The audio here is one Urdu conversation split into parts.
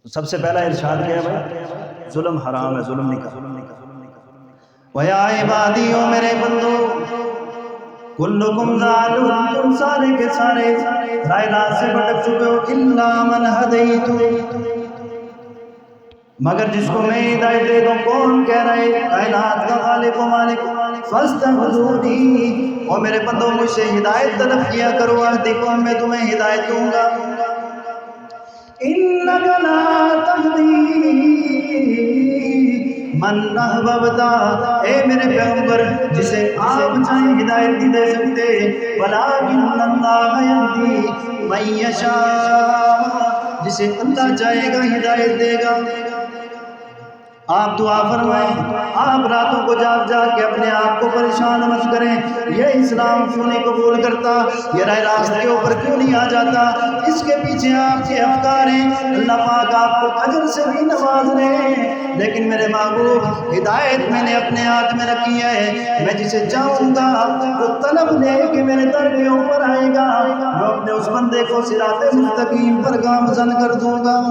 تو سب سے پہلا ارشاد کیا ہے بھائی؟ ظلم حرام ہے، ظلم نہیں کرنا۔ وَيَا عِبَادِي، او میرے بندو، کلکم ضالون، تم سارے کے سارے رائے راست سے بھٹک چکے ہو، الا من ہدیت، مگر جس کو میں ہدایت دے دوں۔ کون کہہ رہے؟ کائنات کا خالق و مالک۔ فاستہدونی، اور میرے بندوں مجھ سے ہدایت طلب کیا کرو، اہدکم، میں تمہیں ہدایت دوں گا۔ انک لا تہدی من احببت، اے میرے پیغمبر جسے آپ چاہیں ہدایت نہیں دے سکتے، ولکن اللہ یہدی من یشاء، جسے اللہ چاہے گا ہدایت دے گا۔ آپ دعا فرمائیں، آپ راتوں کو جاگ جاگ کے اپنے آپ کو پریشان مت کریں، یہ اسلام کیوں نہیں قبول کرتا، یہ راہ راست کے اوپر کیوں نہیں آ جاتا، اس کے پیچھے آپ کے افکار ہیں۔ اللہ پاک آپ کو اجر سے بھی نواز رہے ہیں، لیکن میرے محبوب، ہدایت میں نے اپنے ہاتھ میں رکھی ہے، میں جسے چاہوں گا وہ طلب لے کے میرے در کے اوپر آئے گا، میں اپنے اس بندے کو صراط مستقیم پر گامزن کر دوں گا۔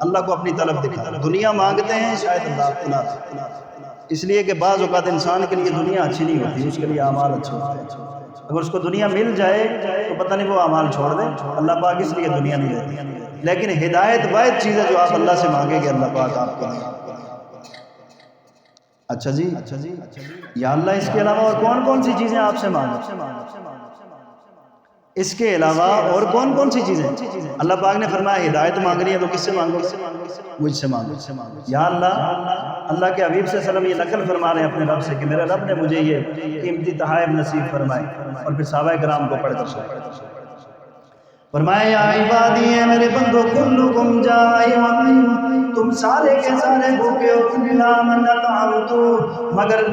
اللہ کو اپنی طلب دکھا۔ دنیا مانگتے ہیں شاید اللہ کو نہ دے، اس لیے کہ بعض اوقات انسان کے لیے دنیا اچھی نہیں ہوتی، اس کے لیے اعمال اچھے ہوتے ہیں۔ اگر اس کو دنیا مل جائے تو پتہ نہیں وہ اعمال چھوڑ دے، اللہ پاک اس لیے دنیا نہیں دیتی۔ لیکن ہدایت واحد چیز ہے جو آپ اللہ سے مانگیں گے، اللہ پاک آپ کو دے گا۔ اچھا جی، یا اللہ اس کے علاوہ اور کون کون سی چیزیں آپ سے مانگیں؟ اس کے علاوہ اور کون کون سی چیزیں؟ اللہ پاک نے فرمایا ہدایت مانگنی ہے تو کس سے مانگو؟ مجھ سے مانگو۔ یا اللہ، اللہ کے حبیب صلی اللہ علیہ وسلم یہ نقل فرما رہے ہیں اپنے رب سے کہ میرے رب نے مجھے یہ قیمتی تحائف نصیب فرمائے، اور پھر صحابہ کرام کو پڑھ کر فرمایا یا عبادی، ہے میرے بندو، کلکم جائعون، تم سارے کے سارے بھوکے ہو، الا من اطعمت، مگر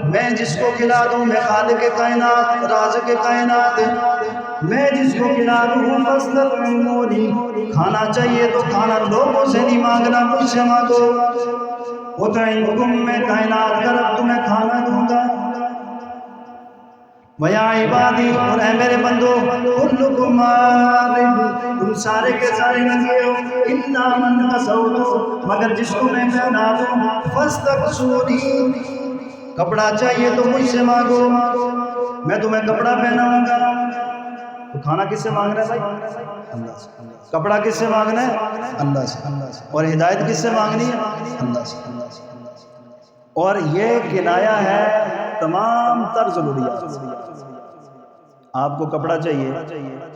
میں جس کو کھلا دوں، میں خالق کائنات، رازق کائنات، میں جس کو کھلا دوں، فاستطعمونی، کھانا چاہیے تو کھانا لوگوں سے نہیں مانگنا، مجھ سے مانگو۔ اطعمکم، میں کائنات کا رب تمہیں کھانا دوں گا۔ وَيَا عِبَادِي، اور اے میرے بندو، كُلُّكُمْ عَارٍ، تم سارے کے سارے ننگے ہو، إِلَّا مَنْ كَسَوْتُ، مگر جس کو میں پہنا دوں، فَاسْتَكْسُونِي، کپڑا چاہیے تو مجھ سے مانگو، میں تمہیں کپڑا پہناؤں گا۔ تو کھانا کس سے مانگنا ہے بھائی؟ اللہ سے۔ کپڑا کس سے مانگنا ہے؟ اللہ سے۔ اور ہدایت کس سے مانگنی ہے؟ اللہ سے۔ اور یہ کنایا ہے تمام تر ضروریات۔ آپ کو کپڑا چاہیے،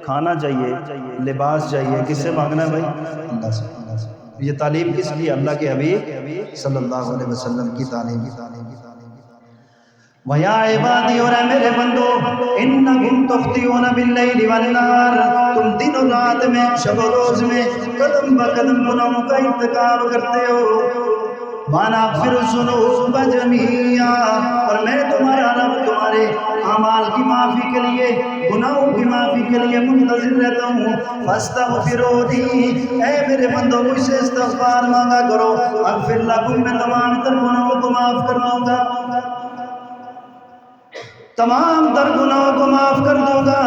کھانا چاہیے، لباس چاہیے، کس سے مانگنا ہے بھائی؟ اللہ سے۔ یہ تعلیم کس لیے؟ اللہ کے حبیب صلی اللہ علیہ وسلم کی تعلیم۔ وَيَا عِبَادِي، اور اے میرے بندو، إِنَّكُمْ تُخْطِئُونَ بِاللَّيْلِ وَالنَّهَارِ، تم دن و رات میں، شب و روز میں قدم بقدم گناہوں کا ارتکاب کرتے ہو۔ وَأَنَا أَغْفِرُ الذُّنُوبَ جَمِيعًا، اور میں تمہارا رب تمہارے اعمال کی معافی کے لیے، گناہوں کی معافی کے لیے منتظر رہتا ہوں۔ فَاسْتَغْفِرُونِي، اے میرے بندو مجھ سے استغفار مانگا کرو، اغفر لکم، میں تمام تر گناہوں کو معاف کر دوں گا، تمام تر گناہوں کو معاف کر دوں گا،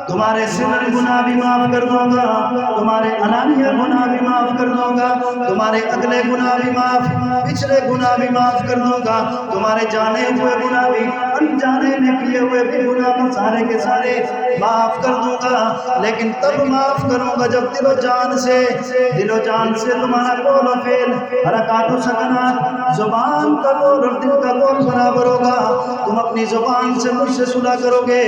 تمہارے سر گناہ بھی معاف کر دوں گا، تمہارے علانیہ گناہ بھی معاف کر دوں گا، تمہارے اگلے گناہ بھی معاف، پچھلے گناہ بھی معاف کر دوں گا، تمہارے جانے ہوئے گناہ بھی، انجانے میں کیے ہوئے بھی گناہ بھی سارے کے سارے معاف کر دوں گا۔ لیکن تب معاف کروں گا جب دل و جان سے تمہارا قول و فعل، حرکات و سکنات، زبان کا قول اور دل کا قول برابر ہوگا۔ تم اپنی زبان سے مجھ سے صلح کرو گے،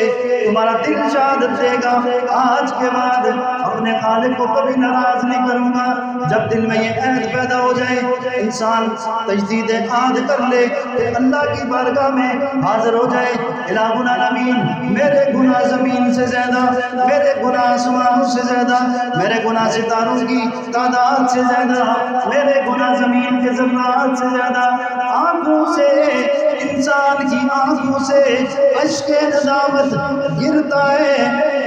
تمہارا دل شہادت دے گا آج کے بعد اپنے خالق کو کبھی ناراض نہیں کروں گا۔ جب دل میں یہ عہد پیدا ہو جائے، انسان تجدید عہد کر لے کہ اللہ کی بارگاہ میں حاضر ہو جائے، الہ العالمین، میرے گناہ زمین سے زیادہ، میرے گناہ آسمانوں سے زیادہ، میرے گناہ ستاروں کی تعداد سے زیادہ، میرے گناہ زمین کے ذرات سے زیادہ، آنکھوں سے، انسان کی آنکھوں سے اشک ندامت گرتا ہے،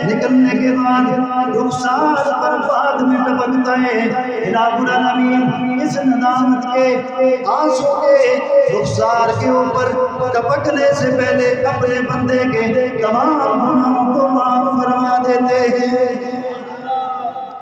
نکلنے کے بعد رخسار پر بعد میں ٹپکتا ہے۔ الہ العالمین، اس ندامت کے آنسوں کے رخسار کے اوپر ٹپکنے سے پہلے اپنے بندے کے تمام گناہوں کو معاف فرما دیتے ہیں۔